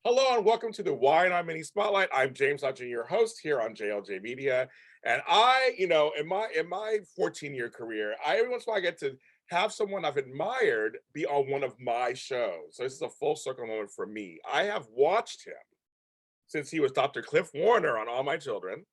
Hello and welcome to the Why Not Mini Spotlight. I'm James Lott Jr., your host here on JLJ Media. And in my 14-year career, every once in a while I get to have someone I've admired be on one of my shows. So this is a full circle moment for me. I have watched him since he was Dr. Cliff Warner on All My Children.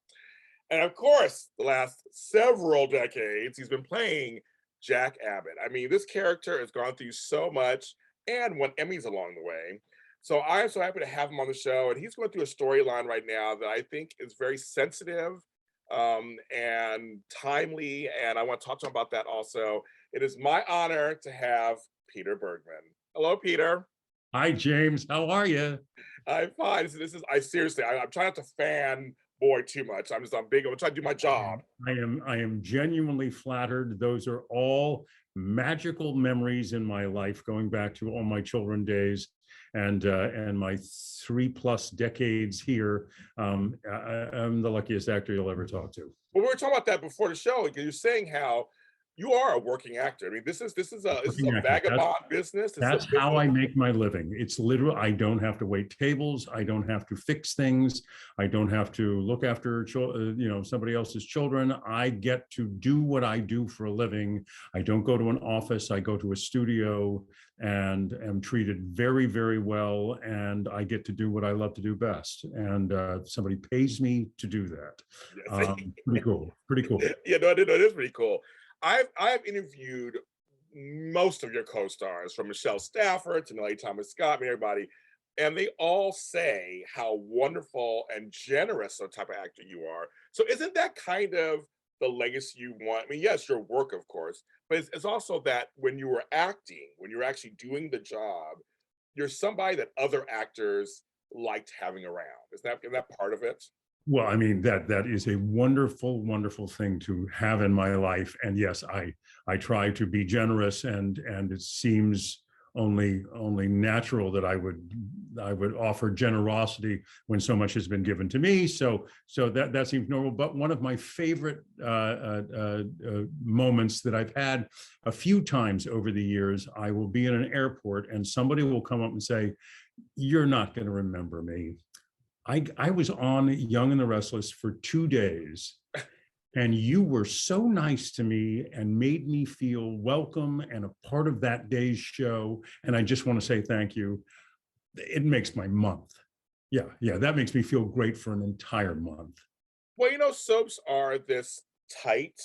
And of course, the last several decades, he's been playing Jack Abbott. I mean, this character has gone through so much and won Emmys along the way. So I'm so happy to have him on the show. And he's going through a storyline right now that I think is very sensitive and timely. And I want to talk to him about that also. It is my honor to have Peter Bergman. Hello, Peter. Hi, James. How are you? I'm fine. I seriously, I'm trying not to fan boy too much. I'm trying to do my job. I am genuinely flattered. Those are all magical memories in my life, going back to all my children days and my 3+ decades here. I'm the luckiest actor you'll ever talk to. Well, we were talking about that before the show, because you're saying how you are a working actor. I mean, this is a vagabond business. That's how I make my living. It's literal. I don't have to wait tables. I don't have to fix things. I don't have to look after somebody else's children. I get to do what I do for a living. I don't go to an office. I go to a studio and am treated very, very well. And I get to do what I love to do best. And somebody pays me to do that. Yes. Pretty cool. Pretty cool. Yeah, no, it is pretty cool. I've interviewed most of your co-stars, from Michelle Stafford to Nellie Thomas Scott, and everybody, and they all say how wonderful and generous a type of actor you are. So isn't that kind of the legacy you want? I mean, yes, your work, of course, but it's also that when you were acting, when you're actually doing the job, you're somebody that other actors liked having around. Is that part of it? Well, I mean, that is a wonderful, wonderful thing to have in my life. And yes, I try to be generous, and it seems only natural that I would offer generosity when so much has been given to me. So that seems normal. But one of my favorite moments that I've had a few times over the years, I will be in an airport and somebody will come up and say, "You're not going to remember me. I was on Young and the Restless for 2 days, and you were so nice to me and made me feel welcome and a part of that day's show. And I just want to say thank you." It makes my month. Yeah, that makes me feel great for an entire month. Well, soaps are this tight,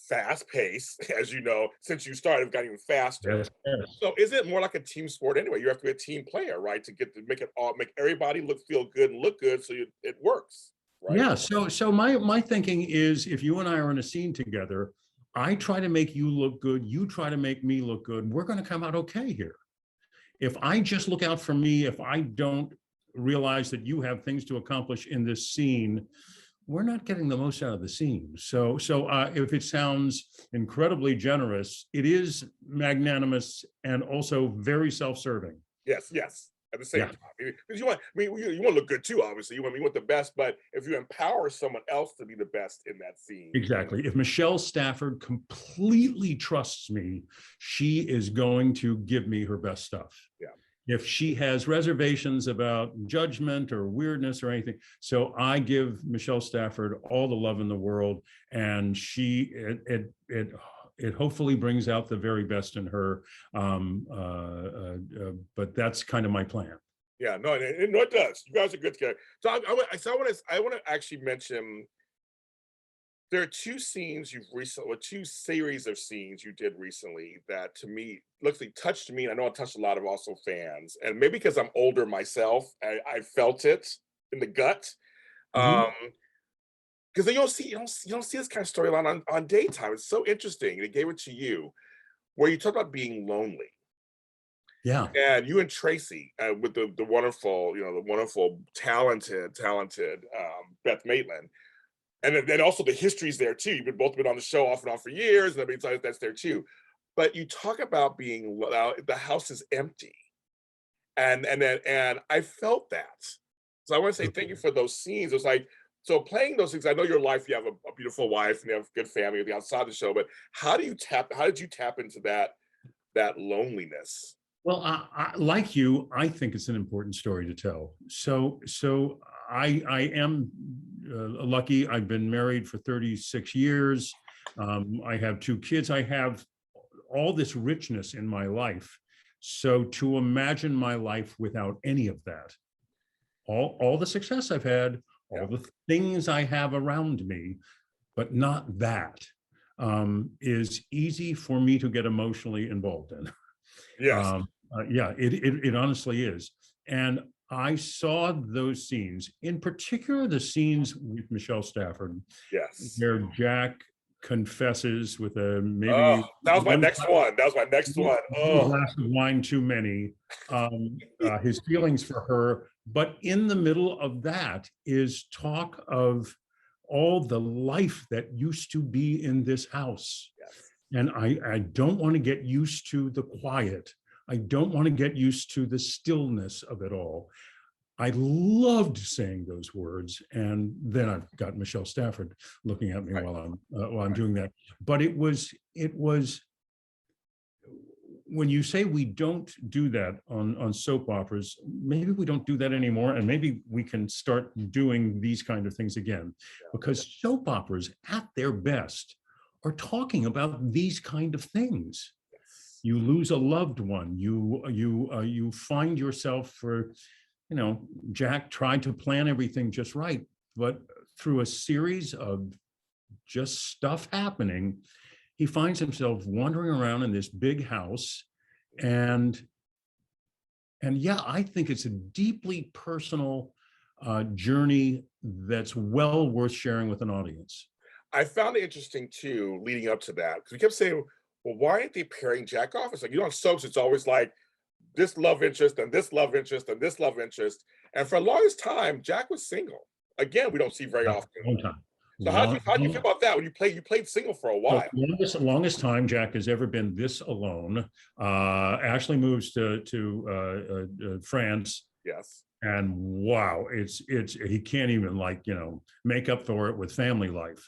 fast pace, as you know, since you started, got even faster. Yes, yes. So is it more like a team sport anyway? You have to be a team player, right? To make everybody feel good and look good, so it works, right? Yeah. So my thinking is, if you and I are in a scene together, I try to make you look good. You try to make me look good. We're going to come out okay here. If I just look out for me, if I don't realize that you have things to accomplish in this scene, we're not getting the most out of the scene. So if it sounds incredibly generous, it is magnanimous and also very self-serving. Yes. At the same time, because you want to look good too. Obviously, you want the best. But if you empower someone else to be the best in that scene, exactly. If Michelle Stafford completely trusts me, she is going to give me her best stuff. Yeah. If she has reservations about judgment or weirdness or anything, so I give Michelle Stafford all the love in the world, and it hopefully brings out the very best in her. But that's kind of my plan. Yeah, no, it does. You guys are good together. So I want to actually mention, there are two series of scenes you did recently that to me literally touched me, and I know it touched a lot of also fans. And maybe because I'm older myself, I felt it in the gut. Because you don't see this kind of storyline on daytime. It's so interesting. They gave it to you, where you talk about being lonely. Yeah. And you and Tracy, with the wonderful, talented Beth Maitland. And then also the history's there too. You've both been on the show off and on for years, and that's there too. But you talk about being, the house is empty, and I felt that. So I want to say thank you for those scenes. It was like, so playing those things. I know your life. You have a beautiful wife and you have a good family outside the show. But how did you tap into that loneliness? Well, like you, I think it's an important story to tell. So I am lucky. I've been married for 36 years. I have 2 kids. I have all this richness in my life. So to imagine my life without any of that, all the success I've had, Yeah. all the things I have around me, but not that, is easy for me to get emotionally involved in. Yes. Yeah, it honestly is. And I saw those scenes, in particular, the scenes with Michelle Stafford, Yes. where Jack confesses with a Oh, maybe that was my one next one. That was my next one. Oh, glass of wine too many, his feelings for her. But in the middle of that is talk of all the life that used to be in this house. yes. And I don't want to get used to the quiet. I don't want to get used to the stillness of it all. I loved saying those words, and then I've got Michelle Stafford looking at me Right. while I'm doing that. But it was when you say we don't do that on soap operas, maybe we don't do that anymore, and maybe we can start doing these kind of things again, because soap operas at their best are talking about these kind of things. Yes. You lose a loved one, you find yourself for, Jack tried to plan everything just right, but through a series of just stuff happening, he finds himself wandering around in this big house. And yeah, I think it's a deeply personal journey that's well worth sharing with an audience. I found it interesting too, leading up to that, because we kept saying, well, why aren't they pairing Jack off? It's like, on soaps, it's always like this love interest and this love interest and this love interest. And for the longest time, Jack was single. Again, we don't see very often. Long time. So how do you feel about that when you played single for a while? Longest time Jack has ever been this alone. Ashley moves to France. Yes. And wow, it's he can't even make up for it with family life.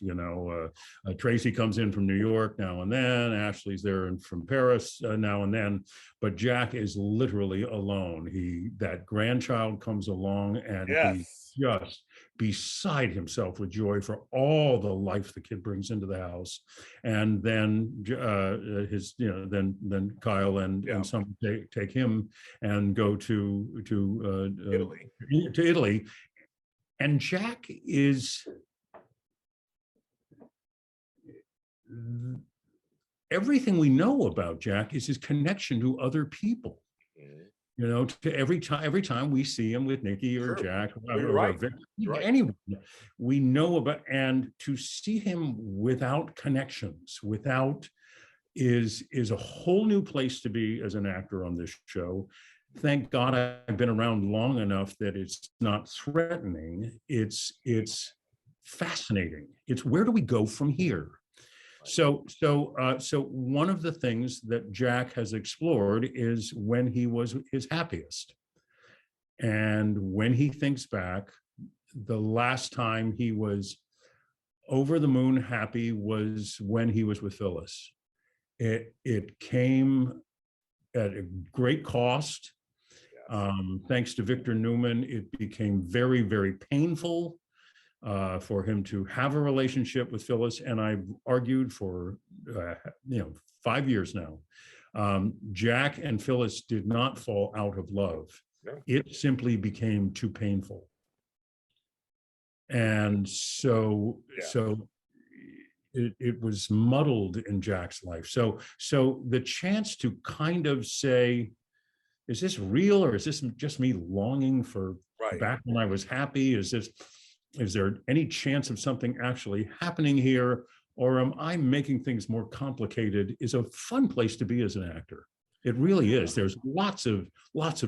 Tracy comes in from New York now and then. Ashley's there from Paris now and then, but Jack is literally alone. That grandchild comes along, and yes. he's just beside himself with joy for all the life the kid brings into the house. And then then Kyle and some take him and go to Italy. And Jack is everything we know about Jack is his connection to other people. To every time we see him with Nikki or Jack or anyone we know about, and to see him without connections, is a whole new place to be as an actor on this show. Thank God I've been around long enough that it's not threatening. It's fascinating. It's where do we go from here? So one of the things that Jack has explored is when he was his happiest. And when he thinks back, the last time he was over the moon happy was when he was with Phyllis. It came at a great cost. Thanks to Victor Newman, it became very, very painful for him to have a relationship with Phyllis. And I've argued for 5 years now. Jack and Phyllis did not fall out of love. No. It simply became too painful. And so it was muddled in Jack's life. So the chance to kind of say, is this real, or is this just me longing for back when I was happy? Is there any chance of something actually happening here, or am I making things more complicated? Is a fun place to be as an actor. It really is. There's lots of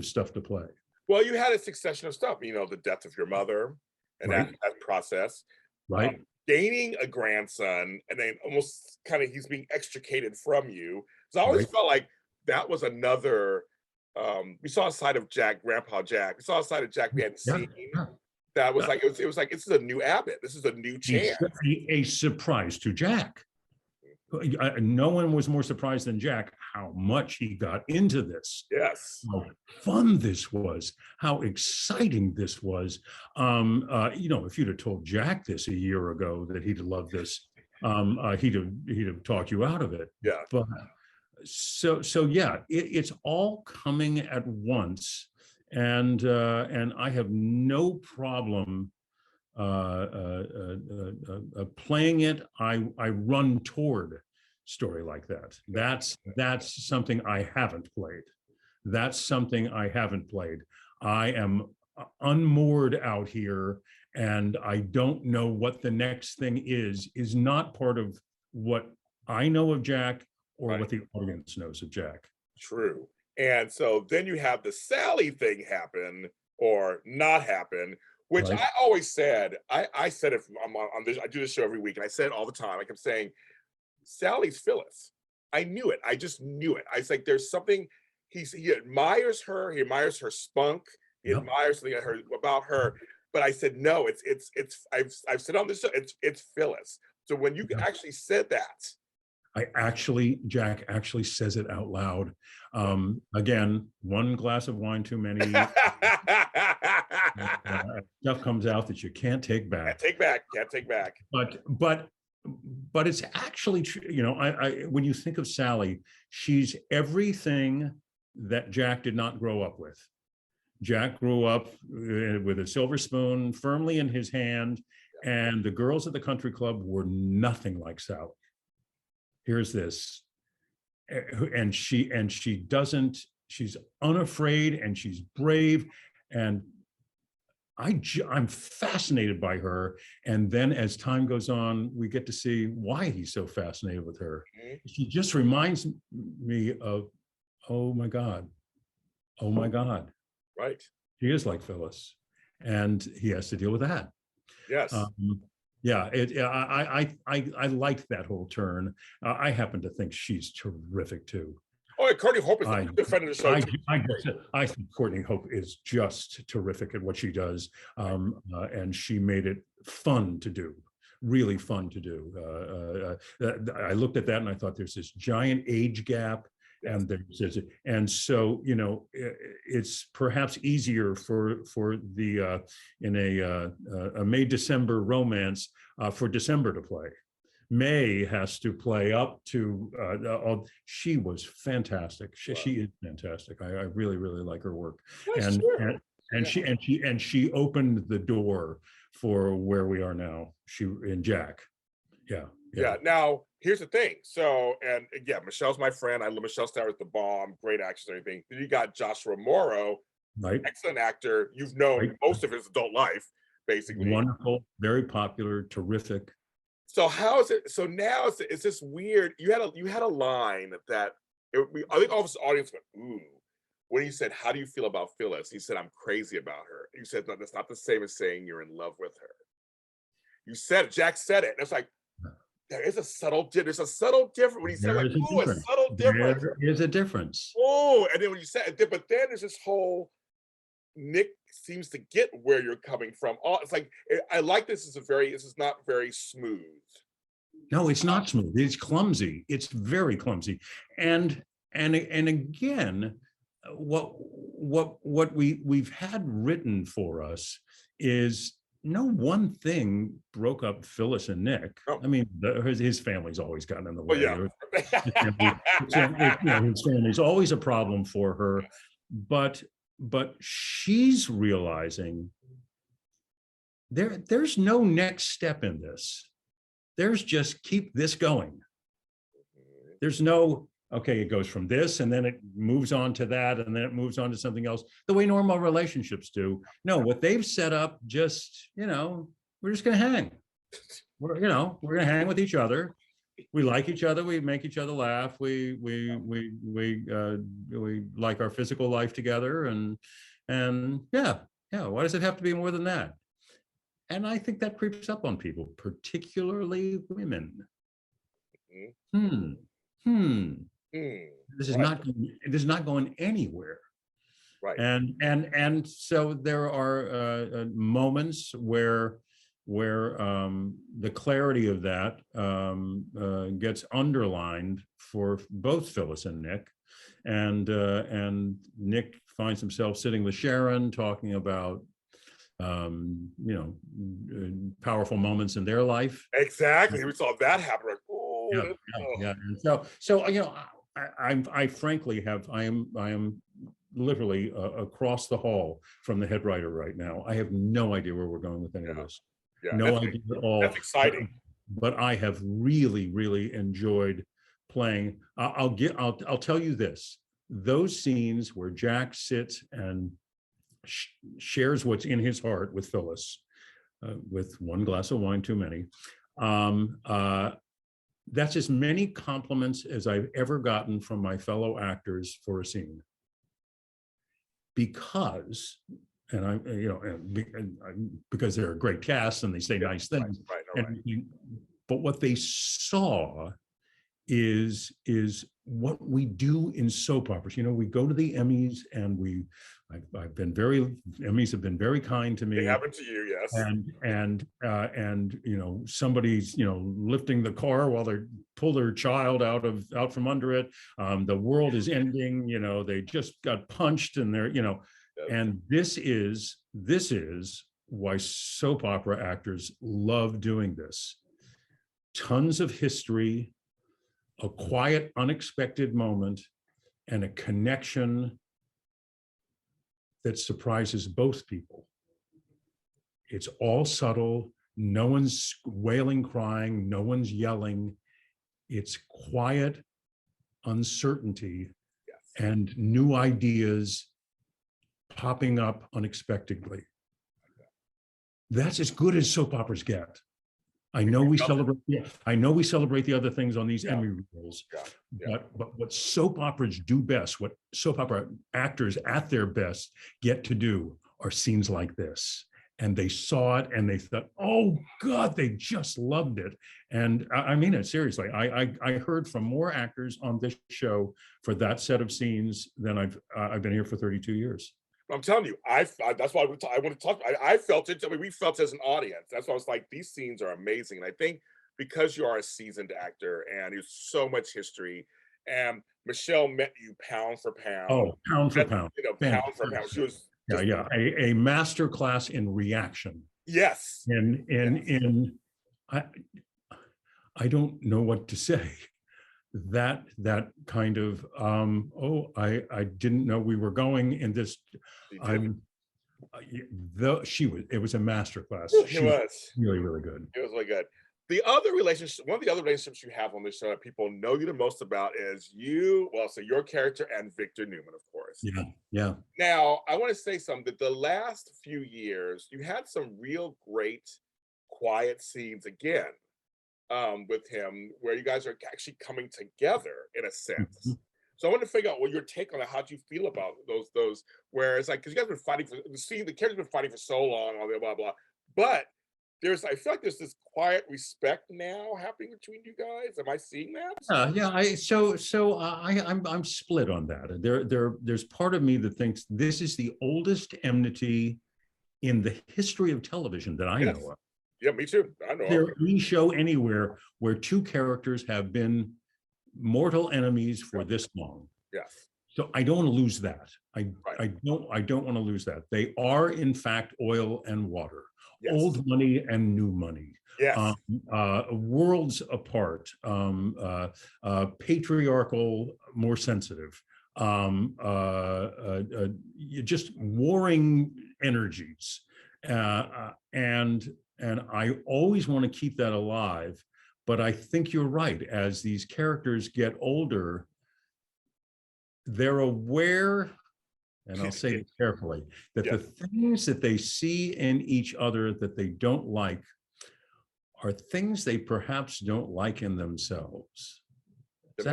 stuff to play. Well, you had a succession of stuff, the death of your mother and that process. Right. Gaining a grandson, and then almost kind of he's being extricated from you. So I always felt like that was another, we saw a side of Jack, Grandpa Jack. We saw a side of Jack we hadn't seen. That was it was like, this is a new Abbott. This is a new chance. A surprise to Jack. No one was more surprised than Jack how much he got into this. Yes. How fun this was, how exciting this was. If you'd have told Jack this a year ago that he'd love this, he'd have talked you out of it. Yeah. But so yeah, it's all coming at once, and I have no problem playing it. I run toward story like that. That's something I haven't played. That's something I haven't played. I am unmoored out here, and I don't know what the next thing is not part of what I know of Jack or what the audience knows of Jack. True. And so then you have the Sally thing happen or not happen, which I always said, I said it on this, I do this show every week, and I said it all the time. I kept saying, Sally's Phyllis. I knew it. I just knew it. I was like, there's something, he admires her, he admires her spunk, he admires something about her. But I said, no, I've said on this show, it's Phyllis. So when you actually said that, Jack actually says it out loud. Again, one glass of wine too many. Stuff comes out that you can't take back. Can't take back. But it's actually true. When you think of Sally, she's everything that Jack did not grow up with. Jack grew up with a silver spoon firmly in his hand, and the girls at the country club were nothing like Sally. Here's this, and she doesn't, she's unafraid and she's brave, and I'm fascinated by her. And then as time goes on, we get to see why he's so fascinated with her. She just reminds me of, oh my God. Right. She is like Phyllis, and he has to deal with that. Yes. I liked that whole turn. I happen to think she's terrific too. Oh, and Courtney Hope is a good friend of the show. I think Courtney Hope is just terrific at what she does, and she made it fun to do, really fun to do. I looked at that and I thought, there's this giant age gap. And so it's perhaps easier for the in a May-December romance for December to play. May has to play up to. She was fantastic. She is fantastic. I really like her work, and she opened the door for where we are now. She in Jack, yeah. Now here's the thing. So, and yeah, Michelle's my friend. I love Michelle Stafford, the bomb, great actress and everything. Then you got Joshua Morrow, excellent actor. You've known most of his adult life, basically. Wonderful, very popular, terrific. So how is it? So now it's this weird. You had a line that I think all of his audience went, ooh, when he said, "How do you feel about Phyllis?" He said, "I'm crazy about her." You said, "No, that's not the same as saying you're in love with her." You said it. Jack said it. And it's like, there's a subtle difference when he said, like, "Oh, a subtle difference." There is a difference. Oh, and then when you said it, but then there's this whole Nick seems to get where you're coming from. Oh, it's like, I like this. This is not very smooth. No, it's not smooth. It's clumsy. It's very clumsy. And again, what we've had written for us is no one thing broke up Phyllis and Nick. I mean, his family's always gotten in the way. His family's always a problem for her, but she's realizing there's no next step in this. There's just keep this going. There's no, okay, it goes from this and then it moves on to that and then it moves on to something else, the way normal relationships do. No, what they've set up, just, we're just going to hang. We're going to hang with each other. We like each other. We make each other laugh. We like our physical life together. And yeah. Why does it have to be more than that? And I think that creeps up on people, particularly women. This is not going anywhere. Right. And so there are moments where where the clarity of that gets underlined for both Phyllis and Nick. And Nick finds himself sitting with Sharon talking about powerful moments in their life. Exactly. We saw that happen. Like, yeah. And so I frankly I am literally across the hall from the head writer right now. I have no idea where we're going with any of this. Yeah, no idea at all. That's exciting. But I have really enjoyed playing. I'll tell you this: those scenes where Jack sits and shares what's in his heart with Phyllis, with one glass of wine too many. That's as many compliments as I've ever gotten from my fellow actors for a scene. Because, because they're a great cast and they say nice things. Right. But what they saw is what we do in soap operas. We go to the Emmys and Emmys have been very kind to me. They happen to you, yes. And somebody's lifting the car while they pull their child out from under it. The world is ending. They just got punched, and they're yes. And this is why soap opera actors love doing this. Tons of history, a quiet, unexpected moment, and a connection that surprises both people. It's all subtle. No one's wailing, crying. No one's yelling. It's quiet uncertainty, yes, and new ideas popping up unexpectedly. That's as good as soap operas get. I know we celebrate the other things on these Emmy reels, but what soap operas do best, what soap opera actors at their best get to do, are scenes like this. And they saw it and they thought, oh God, they just loved it. And I mean it seriously. I heard from more actors on this show for that set of scenes than I've been here for 32 years. I'm telling you, that's why I want to talk. I felt it. I mean, we felt it as an audience. That's why I was like, these scenes are amazing. And I think because you are a seasoned actor and there's so much history, and Michelle met you pound for pound. Oh, pound for pound. Pound for pound. She was a master class in reaction. Yes. I don't know what to say. That kind of I didn't know we were going in this. It was a master class. It was really good. It was really good. The other relationship, one of the other relationships you have on this show that people know you the most about is your character and Victor Newman, of course. Yeah. Now, I want to say something that the last few years, you had some real great quiet scenes again with him, where you guys are actually coming together in a sense. Mm-hmm. So I want to figure out what your take on it. How do you feel about those where it's like, because you guys have been fighting the character's been fighting for so long, all blah blah, but I feel like there's this quiet respect now happening between you guys. Am I seeing that? I'm split on that. There's part of me that thinks this is the oldest enmity in the history of television that I know of. Yeah, me too. I know. There any show anywhere where two characters have been mortal enemies for this long. Yes. So I don't want to lose that. I don't want to lose that. They are in fact oil and water. Yes. Old money and new money. Yes. Worlds apart. Patriarchal, more sensitive. Just warring energies. And I always want to keep that alive. But I think you're right. As these characters get older, they're aware, and I'll say it carefully, that the things that they see in each other that they don't like are things they perhaps don't like in themselves. Does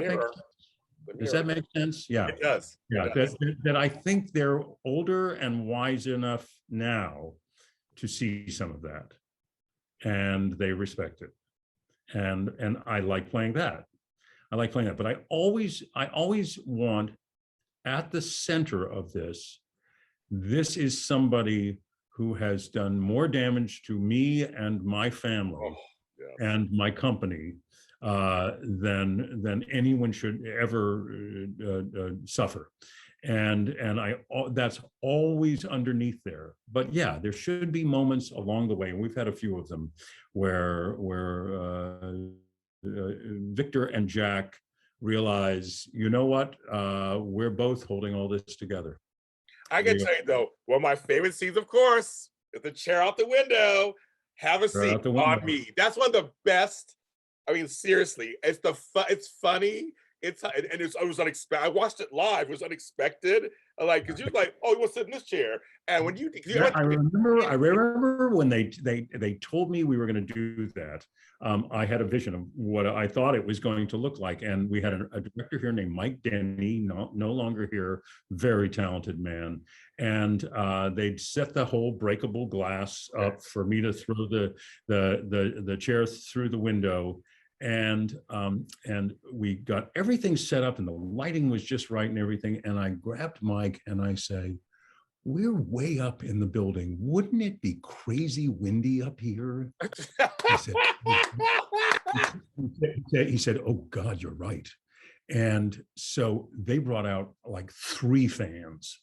that make sense? Yeah. It does. Yeah. That I think they're older and wise enough now to see some of that, and they respect it. And I like playing that. But I always want, at the center of this is somebody who has done more damage to me and my family and my company than anyone should ever suffer. And that's always underneath there. But yeah, there should be moments along the way, and we've had a few of them where Victor and Jack realize, you know what, we're both holding all this together. I can tell you though, one of my favorite scenes, of course, is the chair out the window. Have a seat on me. That's one of the best. I mean, seriously, it's funny. It was unexpected. I watched it live. It was unexpected. Like, because you're like, oh, you want to sit in this chair? And when I remember when they told me we were going to do that. I had a vision of what I thought it was going to look like, and we had a director here named Mike Denny, no longer here, very talented man, and they'd set the whole breakable glass up for me to throw the chair through the window. And we got everything set up and the lighting was just right and everything. And I grabbed Mike and I say, we're way up in the building. Wouldn't it be crazy windy up here? He said, oh God, you're right. And so they brought out like 3 fans.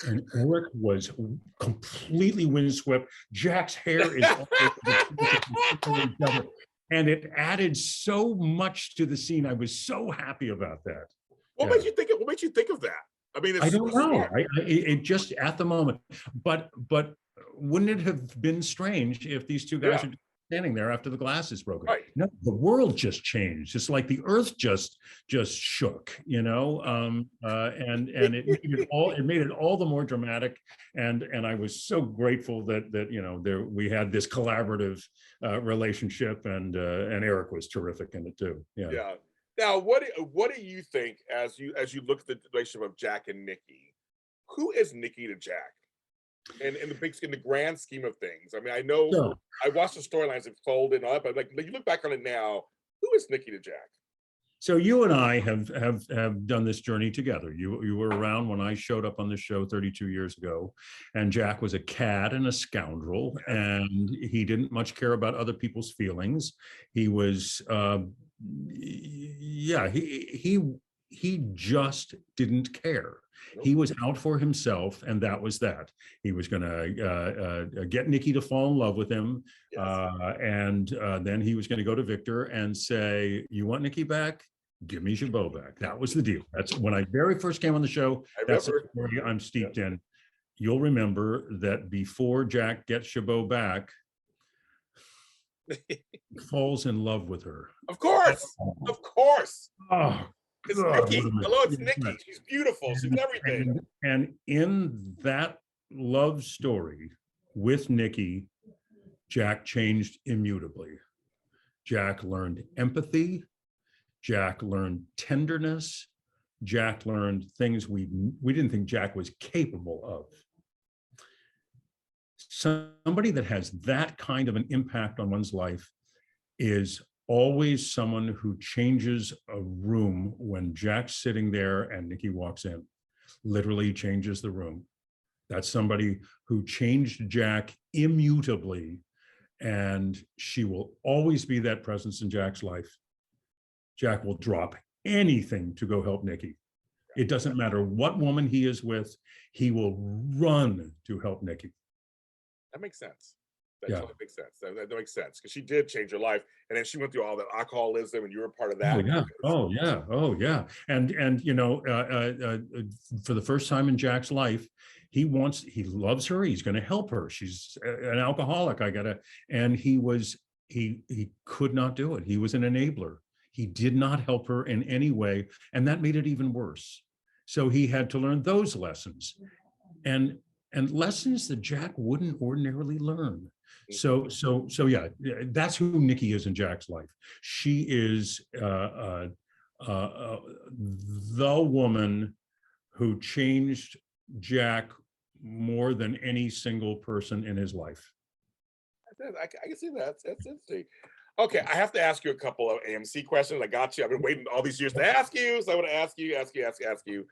And Eric was completely windswept. Jack's hair is all over each other. And it added so much to the scene. I was so happy about that. What made you think of that? I mean, I don't know. It just at the moment. But wouldn't it have been strange if these 2 guys are standing there after the glass is broken? Right. No, the world just changed. It's like the earth just shook, you know. And it made it all the more dramatic. And I was so grateful that you know we had this collaborative relationship, and Eric was terrific in it too. Yeah. Now, what do you think as you look at the relationship of Jack and Nikki? Who is Nikki to Jack? In the grand scheme of things. I mean, I know I watched the storylines unfold and all that, but like you look back on it now, who is Nikki to Jack? So you and I have done this journey together. You were around when I showed up on the show 32 years ago, and Jack was a cad and a scoundrel, and he didn't much care about other people's feelings. He was, he just didn't care. He was out for himself, and that was that. He was going to get Nikki to fall in love with him, and then he was going to go to Victor and say, "You want Nikki back? Give me Chabot back." That was the deal. That's when I very first came on the show. That's the story I'm steeped in. You'll remember that before Jack gets Chabot back, he falls in love with her. Of course. Oh. It's Nikki. Hello, it's Nikki. She's beautiful. She's everything. And in that love story with Nikki, Jack changed immutably. Jack learned empathy. Jack learned tenderness. Jack learned things we didn't think Jack was capable of. Somebody that has that kind of an impact on one's life is always someone who changes a room when Jack's sitting there and Nikki walks in. Literally changes the room. That's somebody who changed Jack immutably, and she will always be that presence in Jack's life. Jack will drop anything to go help Nikki. It doesn't matter what woman he is with, he will run to help Nikki. That makes sense. That totally makes sense. That makes sense, because she did change her life, and then she went through all that alcoholism, and you were part of that. Oh yeah. And you know, for the first time in Jack's life, he loves her. He's going to help her. She's an alcoholic. And he could not do it. He was an enabler. He did not help her in any way, and that made it even worse. So he had to learn those lessons, and lessons that Jack wouldn't ordinarily learn. So yeah, that's who Nikki is in Jack's life. She is the woman who changed Jack more than any single person in his life. I can see that. That's interesting. Okay, I have to ask you a couple of AMC questions. I got you. I've been waiting all these years to ask you, so I want to ask you.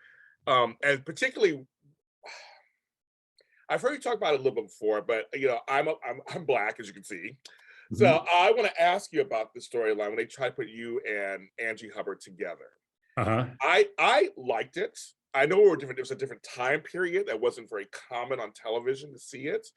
And particularly, I've heard you talk about it a little bit before, but I'm Black, as you can see. So Mhm. I want to ask you about the storyline when they try to put you and Angie Hubbard together. Uh-huh. I liked it. I know we were different. It was a different time period that wasn't very common on television to see it.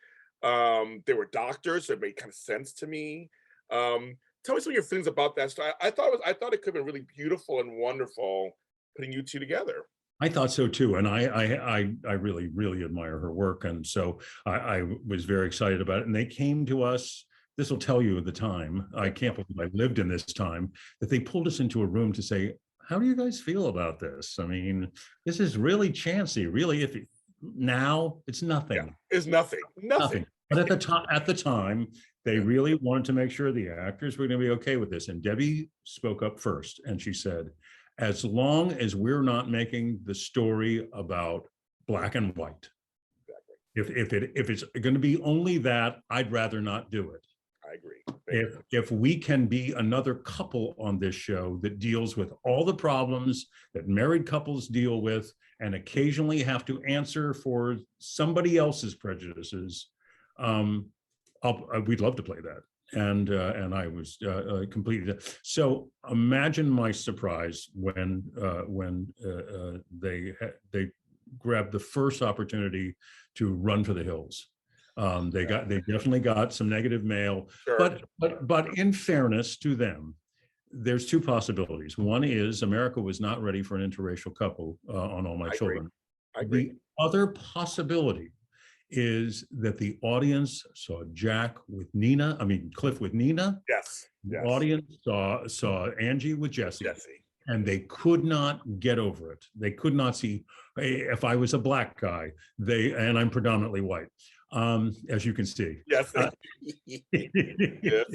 There were doctors, so it made kind of sense to me. Tell me some of your feelings about that story. I thought it could have been really beautiful and wonderful putting you two together. I thought so too, and I really really admire her work, and so I was very excited about it. And they came to us. This will tell you the time. I can't believe I lived in this time that they pulled us into a room to say, "How do you guys feel about this? I mean, this is really chancy. Really, if now it's Yeah, nothing, it's nothing, nothing. nothing." But at the time, they really wanted to make sure the actors were going to be okay with this. And Debbie spoke up first, and she said, as long as we're not making the story about black and white, if it's going to be only that, I'd rather not do it. I agree. If we can be another couple on this show that deals with all the problems that married couples deal with and occasionally have to answer for somebody else's prejudices, we'd love to play that. And I was completely so. Imagine my surprise when they grabbed the first opportunity to run for the hills. They definitely got some negative mail, Sure. but in fairness to them, there's two possibilities. One is America was not ready for an interracial couple on All My Children. I agree. The other possibility is that the audience saw Cliff with Nina. Yes. The audience saw Angie with Jesse. And they could not get over it. They could not see, if I was a black guy, and I'm predominantly white, as you can see. Yes. Yes.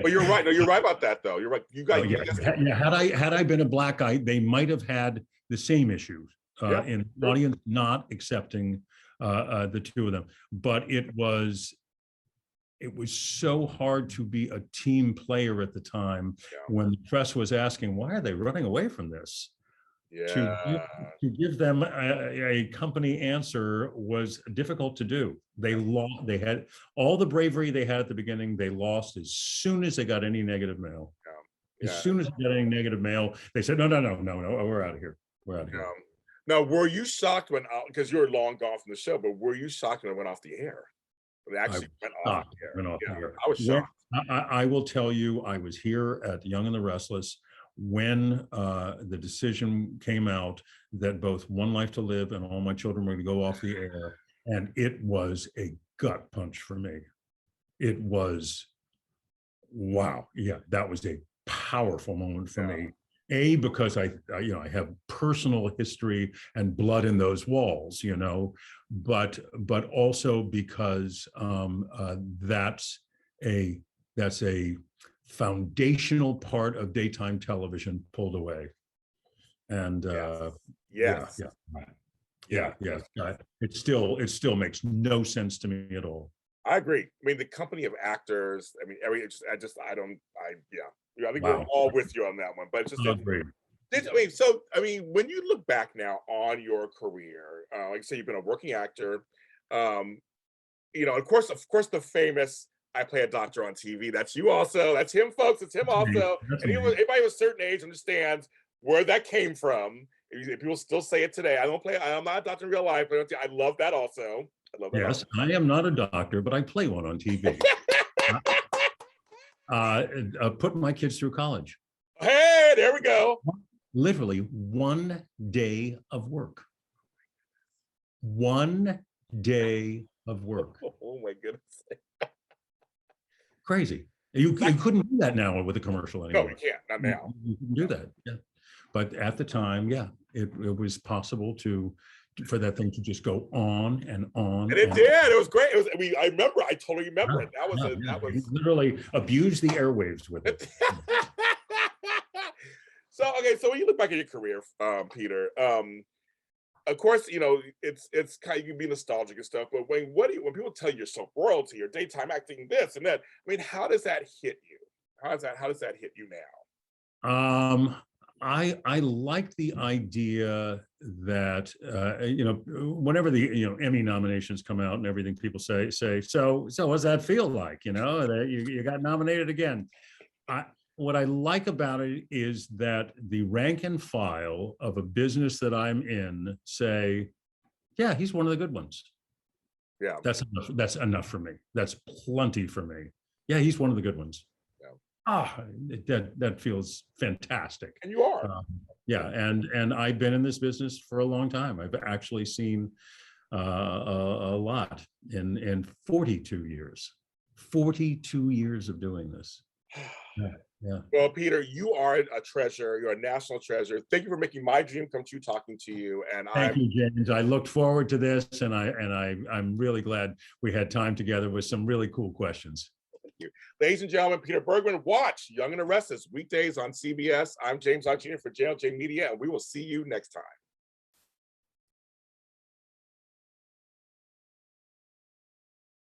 But you're right. No, you're right about that, though. You're right. You guys. Had I been a black guy, they might have had the same issue in the audience not accepting the two of them. But it was so hard to be a team player at the time when the press was asking, why are they running away from this? To give them a company answer was difficult to do. They lost. They had all the bravery they had at the beginning. They lost as soon as they got any negative mail. As soon as they got any negative mail, they said, no, we're out of here. We're out of here. Now, were you shocked when, because you were long gone from the show, but were you shocked when it went off the air? It actually went off the air. I was shocked. I will tell you, I was here at Young and the Restless when the decision came out that both One Life to Live and All My Children were going to go off the air. And it was a gut punch for me. It was, wow. Yeah, that was a powerful moment for me. Because I have personal history and blood in those walls, but also because that's a foundational part of daytime television pulled away. And it still makes no sense to me at all. I agree. I mean, the company of actors. I mean, I think we're all with you on that one. But it's just when you look back now on your career, like you say, you've been a working actor. Of course, the famous "I play a doctor on TV." That's you also. That's him, folks. It's him also. Anybody of a certain age understands where that came from. If people still say it today, I'm not a doctor in real life, but I love that also. Yes, I am not a doctor, but I play one on TV. Put my kids through college. Hey, there we go. Literally 1 day of work. 1 day of work. Oh my goodness. Crazy. You couldn't do that now with a commercial anymore. No, you can't. Not now. You can do that. Yeah. But at the time, it was possible for that thing to just go on and on. And it did. It was great. I remember. I totally remember it. That was literally abused the airwaves with it. So when you look back at your career, Peter, of course, it's kind of, you can be nostalgic and stuff, but when people tell you you're so royalty or daytime acting this and that, I mean, how does that hit you? How does that hit you now? I like the idea that whenever the Emmy nominations come out and everything, people say so what's that feel like? That you got nominated again. What I like about it is that the rank and file of a business that I'm in say, yeah, he's one of the good ones. Yeah, that's enough. That's enough for me. That's plenty for me. Yeah, he's one of the good ones. That feels fantastic. and you are. Yeah, and I've been in this business for a long time. I've actually seen a lot in 42 years. 42 years of doing this. Yeah. Well, Peter, you are a treasure. You're a national treasure. Thank you for making my dream come true talking to you. And Thank you, James. I looked forward to this, and I'm really glad we had time together with some really cool questions. Thank you. Ladies and gentlemen, Peter Bergman, watch Young and the Restless weekdays on CBS. I'm James Lott Jr. for JLJ Media, and we will see you next time.